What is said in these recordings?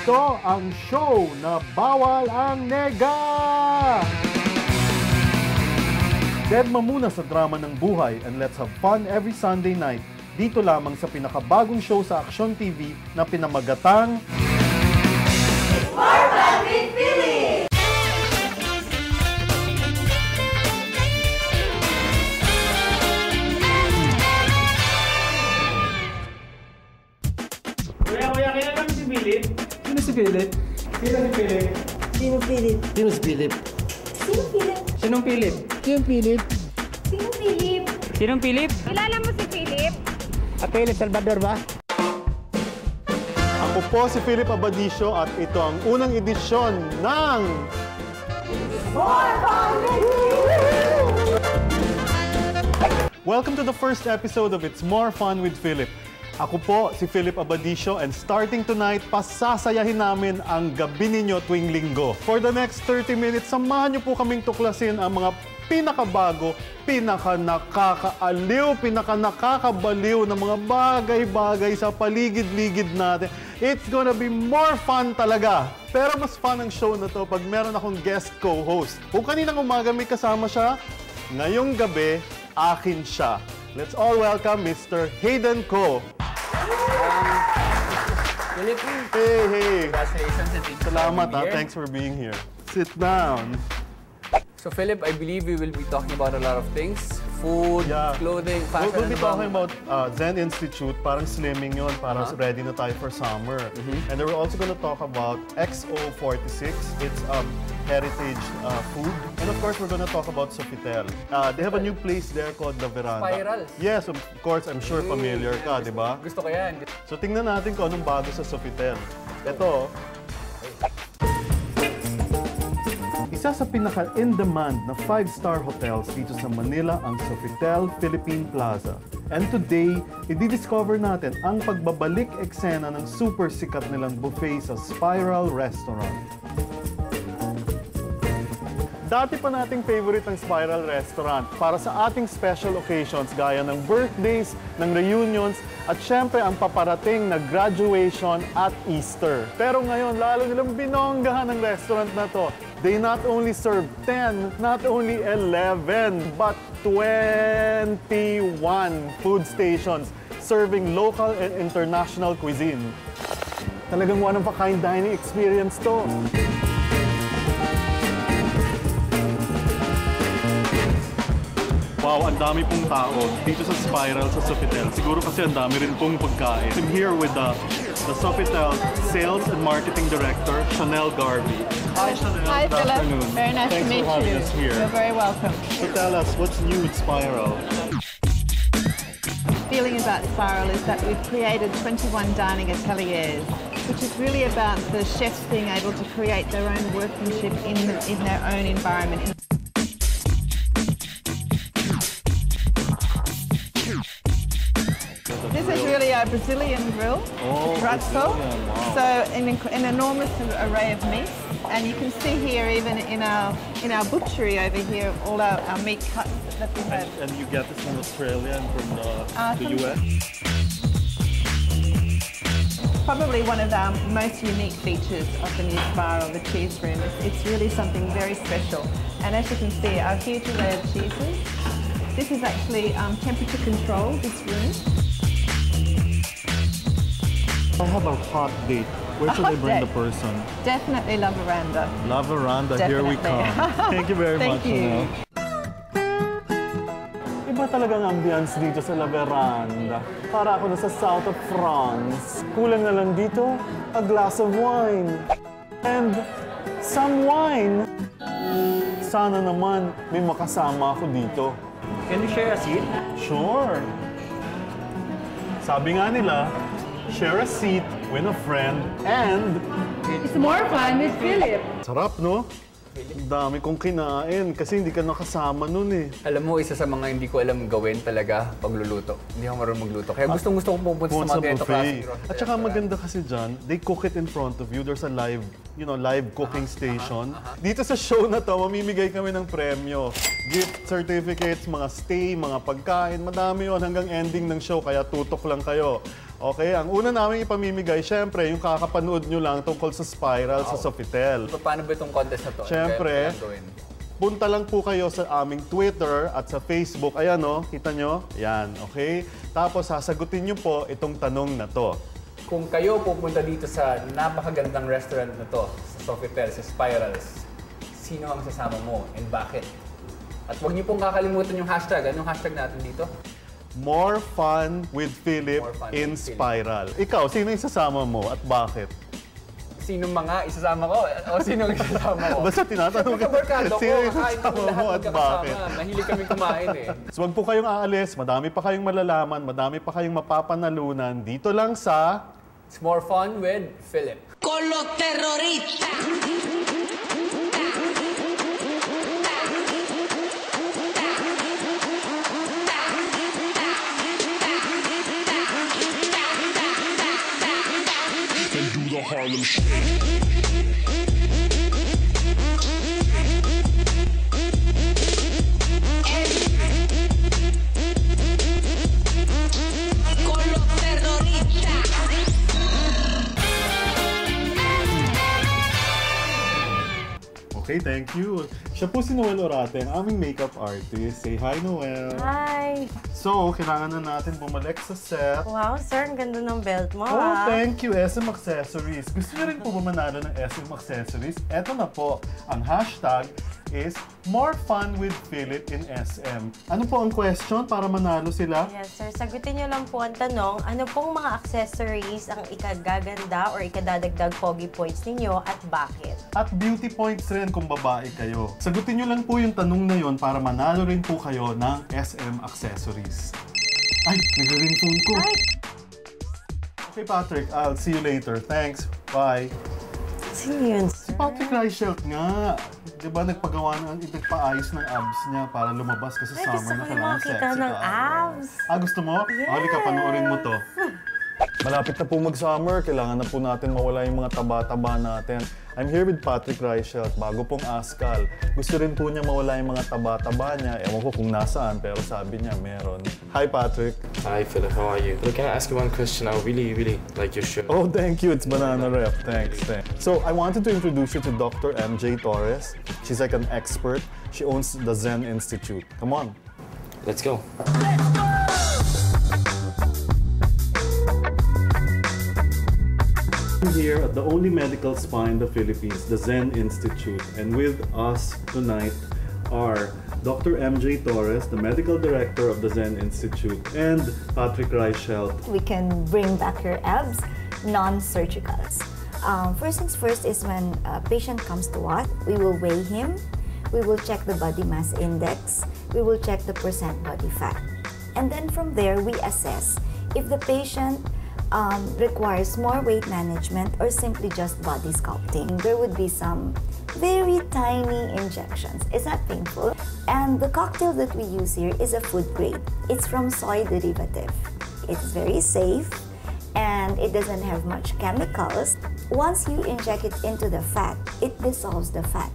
Ito ang show na bawal ang nega! Deadma muna sa drama ng buhay and let's have fun every Sunday night. Dito lamang sa pinakabagong show sa Aksyon TV na pinamagatang More Fun with Philip! Kuya, kilala mo si Philip? Sino si Philip? Sino si Philip? Sino Philip? Sino si Philip? Sino Philip? Sinong Philip? Sino Philip? Sino Philip? Sinong Philip? Kilala mo si Philip? Philip Salvador ba? Ako po si Philip Abadisio at ito ang unang edisyon ng More Fun with Philip! Welcome to the first episode of It's More Fun with Philip. Ako po si Philip Abadisio and starting tonight, pasasayahin namin ang gabi ninyo tuwing linggo. For the next 30 minutes, samahan niyo po kaming tuklasin ang mga pinakabago, pinakanakakaaliw, pinakanakakabaliw na mga bagay-bagay sa paligid-ligid natin. It's gonna be more fun talaga. Pero mas fun ang show na to pag meron akong guest co-host. Kung kaninang umaga may kasama siya, ngayong gabi, akin siya. Let's all welcome Mr. Hayden Ko. Philip, Hey. congratulations and thanks Salamat for being here. Thanks for being here. Sit down. So Philip, I believe we will be talking about a lot of things. Food, Yeah. clothing, fashion. We'll be ano ba? talking about Zen Institute, parang slimming yun, parang ready na tayo for summer. And then we're also gonna talk about XO46. It's heritage food. And of course, we're gonna talk about Sofitel. They have a new place there called The Veranda. Spiral. Yes, of course, I'm sure familiar ka, di ba? Gusto ko yan. So tingnan natin kung anong bago sa Sofitel. Ito, isa sa pinaka-in-demand na 5-star hotels dito sa Manila ang Sofitel Philippine Plaza. And today, i-discover natin ang pagbabalik eksena ng super sikat nilang buffet sa Spiral Restaurant. Dati pa nating favorite ang Spiral Restaurant para sa ating special occasions gaya ng birthdays, ng reunions, at syempre ang paparating na graduation at Easter. Pero ngayon, lalo nilang binonggahan ang restaurant na to. They not only serve 10, not only 11, but 21 food stations serving local and international cuisine. Talagang one-of-a-kind dining experience to. Wow, ang dami pong tao dito sa Spiral sa Sofitel. Siguro kasi ang dami rin pong pagkain. I'm here with the Sofitel Sales and Marketing Director, Chanel Garvey. Hi, Chanel. Hi, Good Philip. afternoon. Very nice Thanks to meet for having you. us here. You're very welcome. So tell us, what's new at Spiral? Feeling about Spiral is that we've created 21 dining ateliers, which is really about the chefs being able to create their own workmanship in their own environment. This is really a Brazilian grill, Oh, churrasco. Brazilian, wow. So an enormous array of meats, and you can see here even in our butchery over here all our meat cuts that we have. And you get this from Australia and from the From- US? Probably one of our most unique features of the new Spiral, the cheese room. It's really something very special. And as you can see, our huge array of cheeses. This is actually temperature controlled, this room. I have a hot date. Where A should I hot bring date? the person? Definitely La Veranda. La Veranda, here we Definitely. come. Thank you very Thank much, you. Chanel. Iba talagang ambience dito sa La Veranda. Para ako nasa south of France. Kulang na lang dito, a glass of wine. And some wine. Sana naman may makasama ako dito. Can you share a seat? Sure. Sabi nga nila, share a seat with a friend and... It's more fun with Philip. Sarap, no? Ang dami kong kinain kasi hindi ka nakasama nun eh. Alam mo, isa sa mga hindi ko alam gawin talaga pagluluto. Hindi ako marunong magluto. Kaya gustong-gusto kong pupunta sa mga ganito klaseng restaurant. At saka maganda kasi dyan, they cook it in front of you. There's a live, live cooking station. Dito sa show na to, mamimigay kami ng premyo. Gift certificates, mga stay, mga pagkain, madami yon hanggang ending ng show, kaya tutok lang kayo. Okay, ang una namin ipamimigay, syempre, yung kakapanood nyo lang tungkol sa Spiral sa Sofitel. Paano ba itong contest na to? Syempre, Ano gawin? punta lang po kayo sa aming Twitter at sa Facebook. Ayan o, kita nyo? Yan, okay? Tapos sasagutin nyo po itong tanong na to. Kung kayo pupunta dito sa napakagandang restaurant na to, sa Sofitel, sa Spirals, sino ang sasama mo and bakit? At huwag niyo pong kakalimutan yung hashtag. Anong hashtag natin dito? More Fun with Philip More Fun in with Philip. Spiral. Ikaw, sino yung sasama mo at bakit? Sino mga isasama ko? O sino ang isasama ko? Basta tinatanong Siyempre, kabarkado ko. sino yung Kakain kami sasama lahat mo at bakit? magkakasama. Mahilig kami kumain eh. So wag po kayong aalis, madami pa kayong malalaman, madami pa kayong mapapanalunan dito lang sa It's more fun with Philip. Con los terroristas. Con los terroristas. Okay, thank you. Siya po si Noel Orate, ang aming makeup artist. Say hi, Noel. Hi! So, kailangan na natin bumalik sa set. Wow, sir, ang ganda ng belt mo, Oh, thank you, SM Accessories. Gusto niyo rin po ba manalo ng SM Accessories? Eto na po, ang hashtag is More Fun with Philip in SM. Ano po ang question para manalo sila? Yes, sir. Sagutin niyo lang po ang tanong, ano pong mga accessories ang ikagaganda or ikadadagdag pogi points ninyo at bakit? At beauty points rin kung babae kayo. Sagutin nyo lang po yung tanong na yon para manalo rin po kayo ng SM Accessories. Ay, nagre-ring phone ko. Okay, Patrick. I'll see you later. Thanks. Bye. Sino yun, Si sir? Patrick Reichelt nga. Di ba nagpagawa nagpaayos ng abs niya para lumabas kasi Ay, gusto summer na ko yung kailangan makita sexy ng ka. abs. Ah, gusto mo? Yes. Halika, panoorin mo to. Malapit na po mag-summer. Kailangan na po natin mawala yung mga taba-taba natin. I'm here with Patrick Reichelt, bago pong Askal. Gusto rin po niya mawala yung mga taba-taba niya. Ewan ko kung nasaan, pero sabi niya meron. Hi, Patrick. Hi Philip, how are you? Look, can I ask you one question? I really like your show. Oh, thank you. It's Banana Rep. Thanks. So, I wanted to introduce you to Dr. MJ Torres. She's like an expert. She owns the Zen Institute. Come on. Let's go. Here at the only medical spa in the Philippines, the Zen Institute. And with us tonight are Dr. MJ Torres, the medical director of the Zen Institute, and Patrick Reichelt. We can bring back your abs, non-surgicals. First things first is when a patient comes to us, we will weigh him, we will check the body mass index, we will check the percent body fat. And then from there, we assess if the patient requires more weight management or simply just body sculpting. There would be some very tiny injections. It's not painful. And the cocktail that we use here is a food grade. It's from soy derivative. It's very safe and it doesn't have much chemicals. Once you inject it into the fat, it dissolves the fat.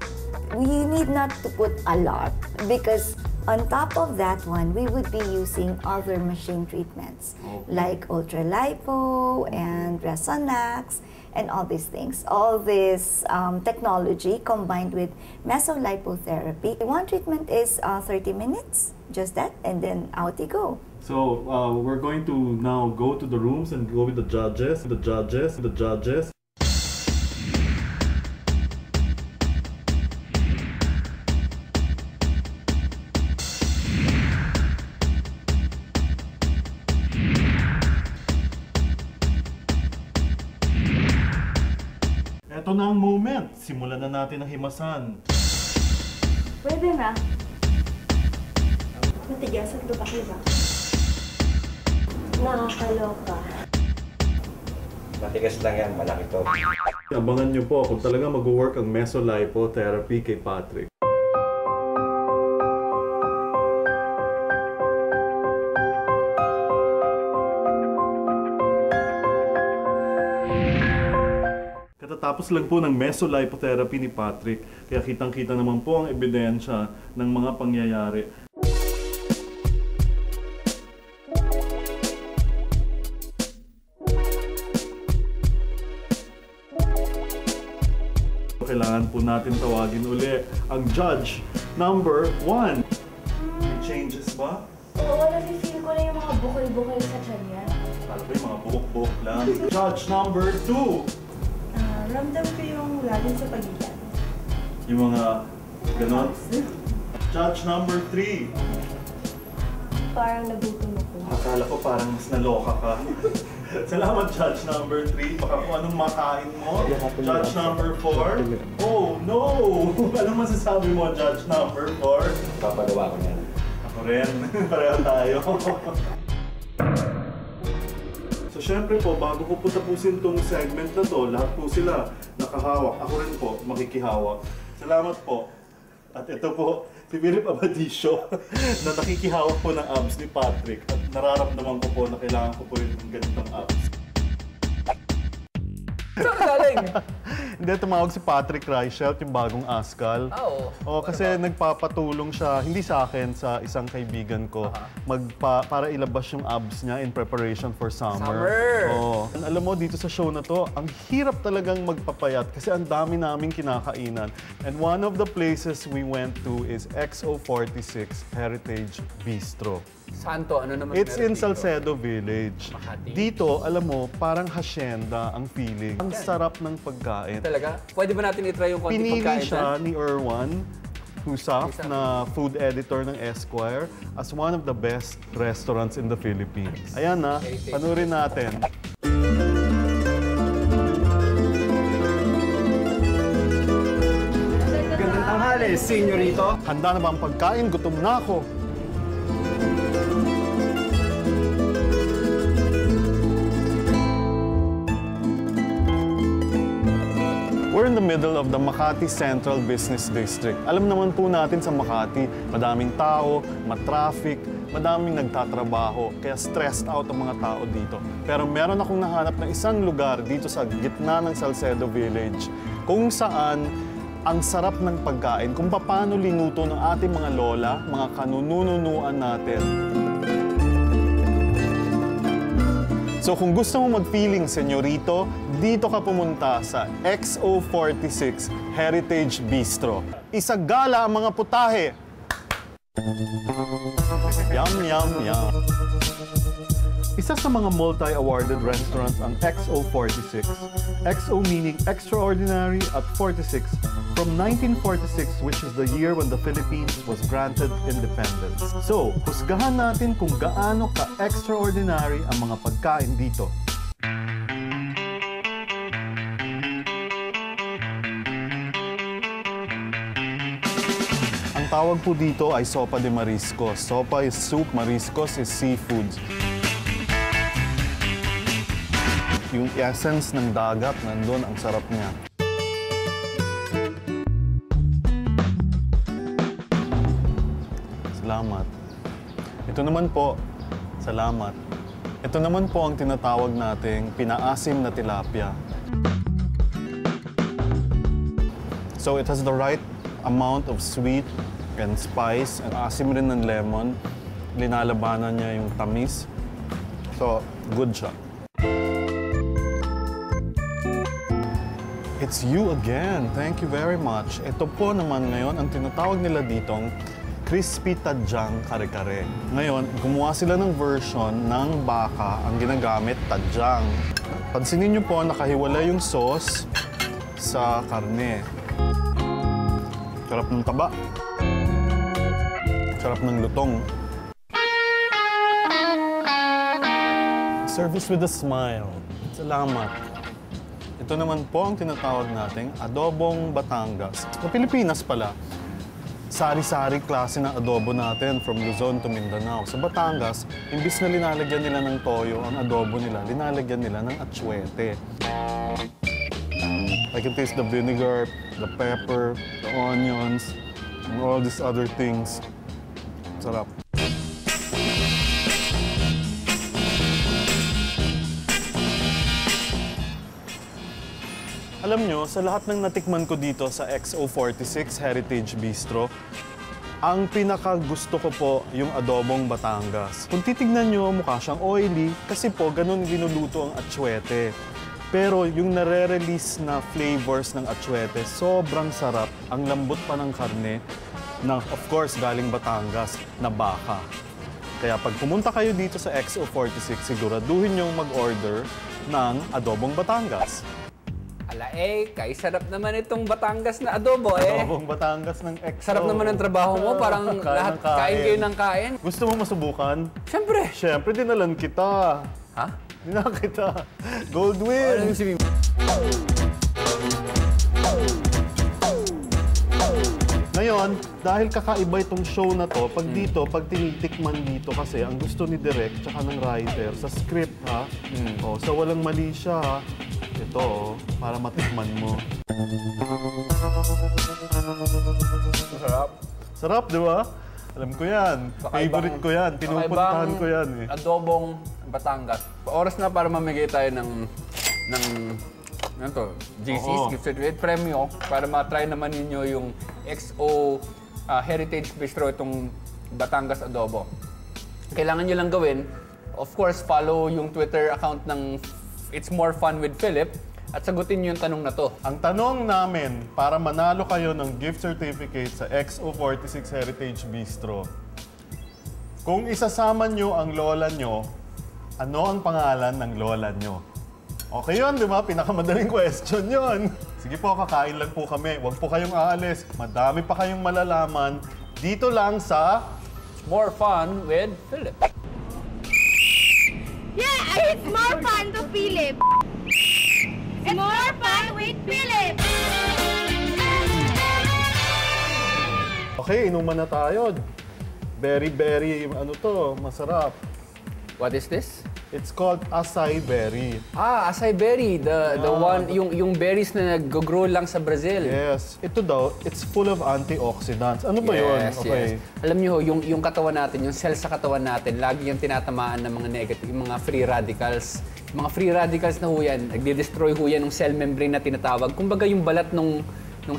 We need not to put a lot because on top of that one, we would be using other machine treatments like ultralipo and Resonax and all these things. All this technology combined with mesolipotherapy. One treatment is 30 minutes, just that, and then out you go. So we're going to now go to the rooms and go with the judges. Ito na ang moment. Simulan na natin ang himasan. Pwede na. Matigas at lutaki ba? Nakakaloka. Matigas lang yan, malaki to. Abangan nyo po kung talaga mag-work ang mesolipotherapy kay Patrick. Katatapos lang po ng mesolipotherapy ni Patrick, kaya kitang-kita naman po ang ebidensya ng mga pangyayari. kailangan po natin tawagin uli ang judge number 1. May changes ba? Oo, nafe-feel ko na yung mga bukol-bukol sa tiyan niya. Alam ko yung mga buhok-buhok lang. Judge number 2. Ramdam ko yung lalim sa pagitan. Yung mga ganon. Judge number 3. Parang nagutom ako. Akala ko parang mas naloka ka. Salamat, Judge number 3. Baka kung anong makain mo. Judge number 4. Oh, no! Anong masasabi mo, Judge number 4? Papagawa ko yan. Ako rin. Pareho tayo. So, syempre po, bago ko po tapusin tong segment na to, lahat po sila nakahawak. Ako rin po, makikihawak. Salamat po. At ito po, si Philip Abadisio na nakikihawak po ng abs ni Patrick. At nararamdaman ko po na kailangan ko po rin ng ganitong abs. Saan ka galing? Hindi, tumawag si Patrick Reichelt, yung bagong Askal. Oo. Oo, kasi nagpapatulong siya, hindi sa akin, sa isang kaibigan ko, para ilabas yung abs niya in preparation for summer. Oo. Alam mo, dito sa show na to, ang hirap talagang magpapayat kasi ang dami naming kinakainan. And one of the places we went to is XO46 Heritage Bistro. Saan to? Ano naman It's in meron dito? Salcedo Village. Makati. Dito, alam mo, parang hacienda ang feeling. Ang sarap ng pagkain. Talaga? Pwede ba natin i-try yung konting Pinili pagkain? siya ni Erwan Husaf na food editor ng Esquire as one of the best restaurants in the Philippines. Ayan na, panurin natin. Gandang tanghali, senyorito. Handa na ba ang pagkain? Gutom na ako. We're in the middle of the Makati Central Business District. Alam naman po natin sa Makati, madaming tao, matraffic, madaming nagtatrabaho, kaya stressed out ang mga tao dito. Pero meron akong nahanap na isang lugar dito sa gitna ng Salcedo Village kung saan ang sarap ng pagkain, kung paano linuto ng ating mga lola, mga kanununuan natin. So kung gusto mo mag-feeling senyorito, dito ka pumunta sa XO46 Heritage Bistro. Isagala ang mga putahe! Yum, yum, yum! Isa sa mga multi-awarded restaurants ang XO46. XO meaning extraordinary at 46 from 1946, which is the year when the Philippines was granted independence. So, husgahan natin kung gaano ka-extraordinary ang mga pagkain dito. Ang tawag po dito ay sopa de mariscos. Sopa is soup, mariscos is seafoods. Yung essence ng dagat, nandun, ang sarap niya. Salamat. Ito naman po, salamat. Ito naman po ang tinatawag nating pinaasim na tilapia. So it has the right amount of sweet and spice, and asim rin ng lemon. Linalabanan niya yung tamis. So, good siya. It's you again. Thank you very much. Ito po naman ngayon ang tinatawag nila ditong crispy tadyang kare-kare. Ngayon, gumawa sila ng version ng baka ang ginagamit tadyang. Pansinin niyo po, nakahiwala yung sauce sa karne. Sarap ng taba. Sarap ng lutong. Service with a smile. Salamat. Ito naman po ang tinatawag nating adobong Batangas. Sa Pilipinas pala, sari-sari klase ng adobo natin from Luzon to Mindanao. Sa Batangas, imbis na linalagyan nila ng toyo ang adobo nila, linalagyan nila ng atsuete. I can taste the vinegar, the pepper, the onions, and all these other things. Sarap. Alam nyo, sa lahat ng natikman ko dito sa XO46 Heritage Bistro, ang pinakagusto ko po yung adobong Batangas. Kung titignan nyo, mukha siyang oily kasi po ganun linuluto ang atsuete. Pero yung nare-release na flavors ng atsuete, sobrang sarap. Ang lambot pa ng karne na, of course, galing Batangas na baka. Kaya pag pumunta kayo dito sa XO46, siguraduhin niyong mag-order ng adobong Batangas. Ala kay sarap naman itong Batangas na adobo Adobong Batangas ng XO. Sarap naman ang trabaho mo, parang lahat kain kayo ng kain. Gusto mo masubukan? Siyempre. Siyempre, dinalan kita. Ha? Dinalan kita. Gold win! Ano yung sabihin? Ngayon, dahil kakaiba itong show na to, pag dito, pag tinitikman dito kasi, ang gusto ni Direk tsaka ng writer, sa script ha, sa walang mali siya ha, ito para matikman mo. Sarap. Sarap, di ba? Alam ko yan. Favorite ko yan. Pinupuntahan ko yan eh. Adobong Batangas. Oras na para mamigay tayo ng ano to, GC's, Gift Certificate Premio, para ma-try naman ninyo yung XO Heritage Bistro, itong Batangas Adobo. Kailangan nyo lang gawin, of course, follow yung Twitter account ng It's More Fun with Philip at sagutin nyo yung tanong na to. Ang tanong namin para manalo kayo ng gift certificate sa XO46 Heritage Bistro, kung isasama nyo ang lola nyo, ano ang pangalan ng lola nyo? Okay yun, di ba? Pinakamadaling question yun. Sige po, kakain lang po kami. Huwag po kayong aalis. Madami pa kayong malalaman dito lang sa More Fun with Philip. Yeah, it's more fun to Philip. It's more fun with Philip. Okay, inuman na tayo. Very, ano to, masarap. What is this? It's called acai berry. Acai berry, the one, yung berries na nag-grow lang sa Brazil. Yes. Ito daw, it's full of antioxidants. Ano ba yun? Okay. Yes. Alam niyo, yung katawan natin, yung cells sa katawan natin, lagi yung tinatamaan ng mga negative, yung mga free radicals. Yung mga free radicals na ho yan, nagdi-destroy ho yan ng cell membrane na tinatawag. Kumbaga yung balat nung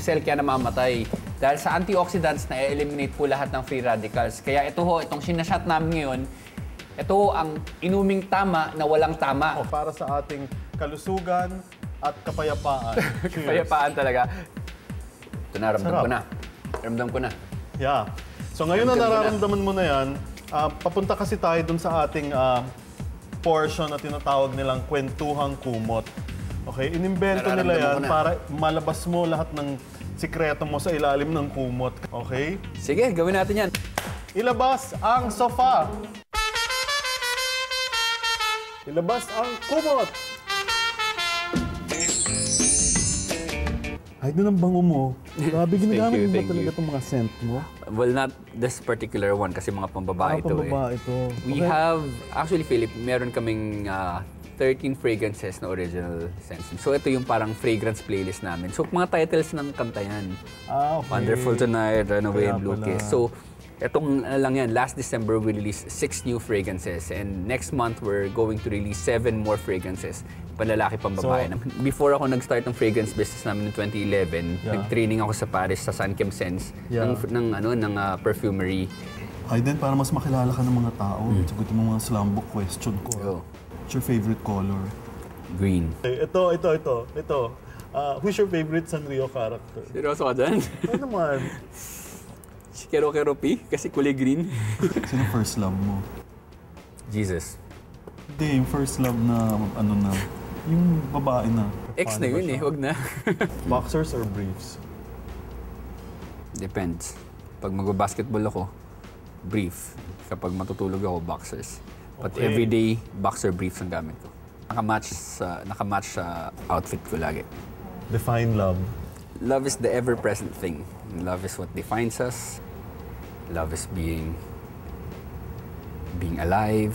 cell kaya namamatay. Dahil sa antioxidants, na-eliminate po lahat ng free radicals. Kaya ito ho, itong sinashot namin ngayon, ito ang inuming tama na walang tama. Para sa ating kalusugan at kapayapaan. Cheers. Kapayapaan talaga. Ito na, ramdam Sarap. ko na. Ramdam ko na. Yeah. So ngayon na nararamdaman mo na yan, papunta kasi tayo dun sa ating portion na tinatawag nilang kwentuhang kumot. Okay? Inimbento nila yan para malabas mo lahat ng sikreto mo sa ilalim ng kumot. Okay? Sige, gawin natin yan. Ilabas ang sofa. Ilabas ang kumot! Ay, doon ang bango mo. Grabe, ginagamit mo ba talaga itong mga scent mo? Well, not this particular one kasi mga pambabae ito pambabae ito. We have, actually Philip, meron kaming 13 fragrances na original scents. So ito yung parang fragrance playlist namin. So mga titles ng kanta yan. Okay. Wonderful Tonight, Runaway, Kaya Blue pala. Kiss. So etong lang yan, last December we released 6 new fragrances and next month we're going to release 7 more fragrances. Panlalaki, pambabae naman. Before ako nag-start ng fragrance business namin in 2011, nag-training ako sa Paris sa Sankem Sense ng perfumery. Ay din, para mas makilala ka ng mga tao. Sagutin mo mga slumbook question ko. What's your favorite color? Green. Ito. Who's your favorite Sanrio character? Seryoso ka dyan? Ano naman? Si Kero P, kasi kulay green. Sino first love mo? Jesus. Hindi, yung first love na ano na. Yung babae na. Ex na yun eh, wag na. Boxers or briefs? Depends. Pag mag-basketball ako, brief. Kapag matutulog ako, boxers. But everyday, boxer briefs ang gamit ko. Nakamatch sa outfit ko lagi. Define love. Love is the ever-present thing. Love is what defines us. Love is being alive.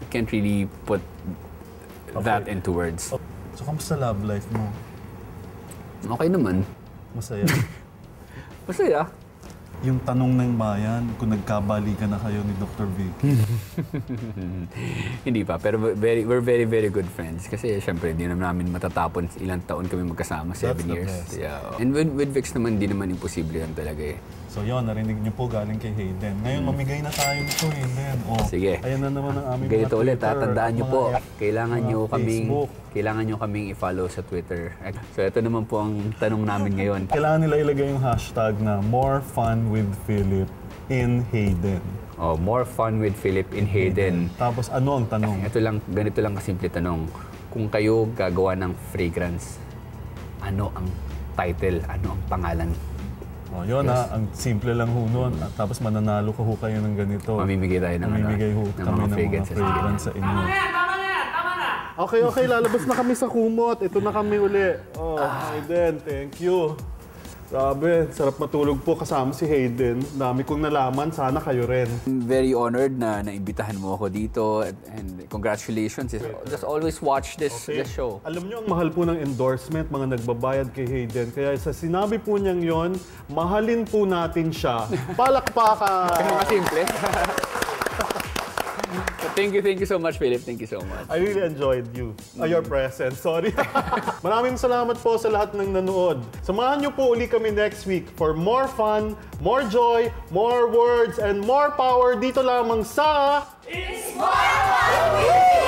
You can't really put that into words. So, kamusta love life mo? Okay naman. Masaya? Masaya. yung tanong ng bayan kung nagkabalikan na kayo ni Dr. Vicky? Hindi pa, pero we're very, very good friends. Kasi syempre, hindi naman namin matatapon ilang taon kami magkasama, 7 the years. best. Yeah. And with Vix naman, hindi naman imposible yan talaga eh. So yun, narinig niyo po galing kay Hayden. Ngayon, mamigay na tayo nito, Hayden. Oh, Sige. Ayan na naman ang aming Ganito mga ulit, Twitter, tandaan nyo mga po, F, kailangan nyo kaming i-follow sa Twitter. So ito naman po ang tanong namin ngayon. Kailangan nila ilagay yung hashtag na More Fun with Philip in Hayden. Oh, more fun with Philip in Hayden. Tapos ano ang tanong? Ganito lang kasimple tanong. Kung kayo gagawa ng fragrance, ano ang title? Ano ang pangalan? Oh, yun ang simple lang ho nun. At tapos mananalo ka ho kayo ng ganito. Mamimigay tayo ng, Mamimigay ho kami ng mga fragrance sa inyo. Okay, lalabas na kami sa kumot. Ito na kami uli. Oh, Hayden, thank you. Grabe, sarap matulog po kasama si Hayden. Dami kong nalaman, sana kayo rin. I'm very honored na naimbitahan mo ako dito and congratulations. Just always watch this show. Alam niyo, ang mahal po ng endorsement, mga nagbabayad kay Hayden. Kaya sa sinabi po niyang yon, mahalin po natin siya. Palakpakan! Kaya kasimple. Thank you so much, Philip. Thank you so much. I really enjoyed your presence. Sorry. Maraming salamat po sa lahat ng nanood. Samahan niyo po uli kami next week for more fun, more joy, more words, and more power dito lamang sa... It's more fun with